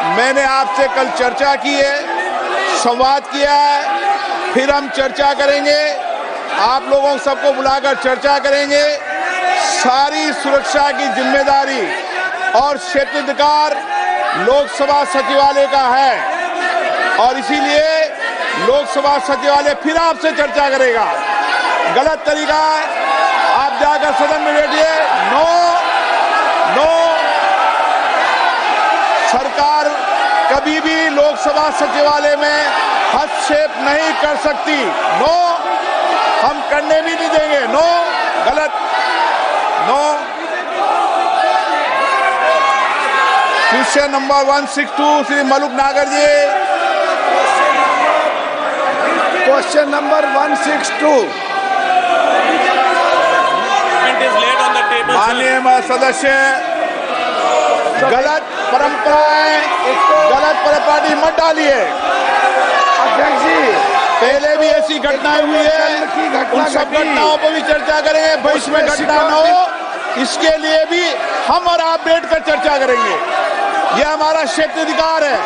मैंने आपसे कल चर्चा की है, संवाद किया है, फिर हम चर्चा करेंगे। आप लोगों सबको बुलाकर चर्चा करेंगे। सारी सुरक्षा की जिम्मेदारी और क्षेत्राधिकार लोकसभा सचिवालय का है और इसीलिए लोकसभा सचिवालय फिर आपसे चर्चा करेगा। गलत तरीका है, आप जाकर सदन में बैठिए। नो, सरकार कभी भी लोकसभा सचिवालय में हस्तक्षेप नहीं कर सकती। नो, हम करने भी नहीं देंगे। नो, गलत। No. Question number 162 Shri Maluk Nagar ji. Question number 162। माननीय सदस्य, गलत परंपराएं, गलत परंपरा मत डालिए। अध्यक्ष जी, पहले भी ऐसी घटनाएं हुई है, उन सब घटनाओं पर भी चर्चा करेंगे। भविष्य में घटना न हो, इसके लिए भी हम और आप बैठकर चर्चा करेंगे। यह हमारा क्षेत्राधिकार है।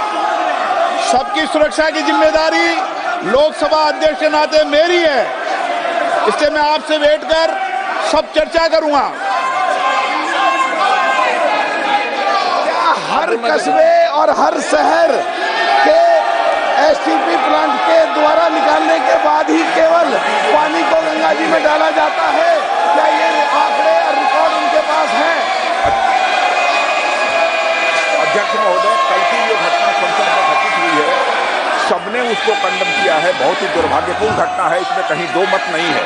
सबकी सुरक्षा की जिम्मेदारी लोकसभा अध्यक्ष के नाते मेरी है, इसलिए मैं आपसे बैठकर सब चर्चा करूंगा। हर कस्बे और हर शहर के एसटीपी प्लांट के द्वारा निकालने के बाद ही केवल पानी को गंगा जी में डाला जाता है? क्या ये आंकड़े और रिकॉर्ड उनके पास है? अध्यक्ष महोदय, कल की जो घटना संसद में घटित हुई है, सबने उसको कंडम किया है। बहुत ही दुर्भाग्यपूर्ण घटना है, इसमें कहीं दो मत नहीं है।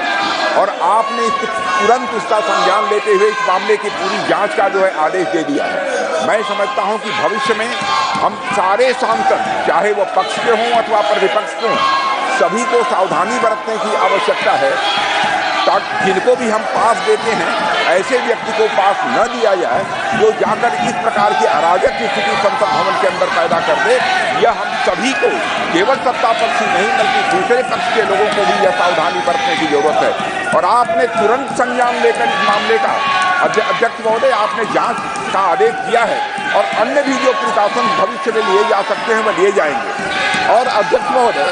और आपने तुरंत इसका संज्ञान लेते हुए इस मामले की पूरी जांच का जो है आदेश दे दिया है। मैं समझता हूं कि भविष्य में हम सारे सांसद, चाहे वो पक्ष के हों अथवा प्रतिपक्ष के हों, सभी को सावधानी बरतने की आवश्यकता है ताकि जिनको भी हम पास देते हैं ऐसे व्यक्ति को पास न दिया जाए जो जाकर इस प्रकार की अराजक स्थिति संसद भवन के अंदर पैदा कर दे। यह हम सभी को, केवल सत्ता पक्ष ही नहीं बल्कि दूसरे पक्ष के लोगों को भी यह सावधानी बरतने की जरूरत है। और आपने तुरंत संज्ञान लेकर इस मामले का, अध्यक्ष महोदय, आपने जांच का आदेश दिया है और अन्य भी जो प्रिकॉशन भविष्य में लिए जा सकते हैं वह लिए जाएंगे। और अध्यक्ष महोदय,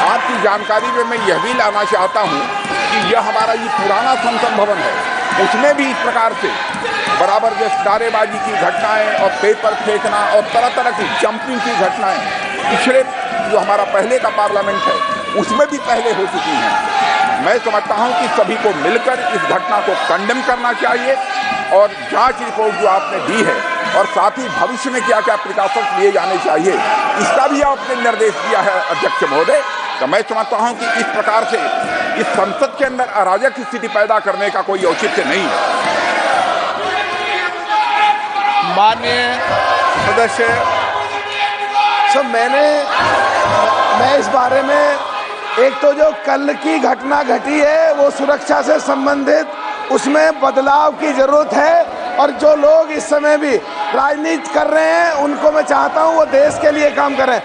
आपकी जानकारी में मैं यह भी लाना चाहता हूं कि यह हमारा ये पुराना संसद भवन है, उसमें भी इस प्रकार से बराबर जैसे नारेबाजी की घटनाएं और पेपर फेंकना और तरह तरह की जंपिंग की घटनाएं पिछले जो हमारा पहले का पार्लियामेंट है उसमें भी पहले हो चुकी हैं। मैं समझता हूं कि सभी को मिलकर इस घटना को कंडेम करना चाहिए और जांच रिपोर्ट जो आपने दी है और साथ ही भविष्य में क्या क्या प्रिकॉशंस लिए जाने चाहिए इसका भी आपने निर्देश दिया है अध्यक्ष महोदय। तो मैं समझता हूं कि इस प्रकार से इस संसद के अंदर अराजक स्थिति पैदा करने का कोई औचित्य नहीं है। माननीय सदस्य, मैं इस बारे में, एक तो जो कल की घटना घटी है वो सुरक्षा से संबंधित, उसमें बदलाव की जरूरत है। और जो लोग इस समय भी राजनीति कर रहे हैं उनको मैं चाहता हूं वो देश के लिए काम करें।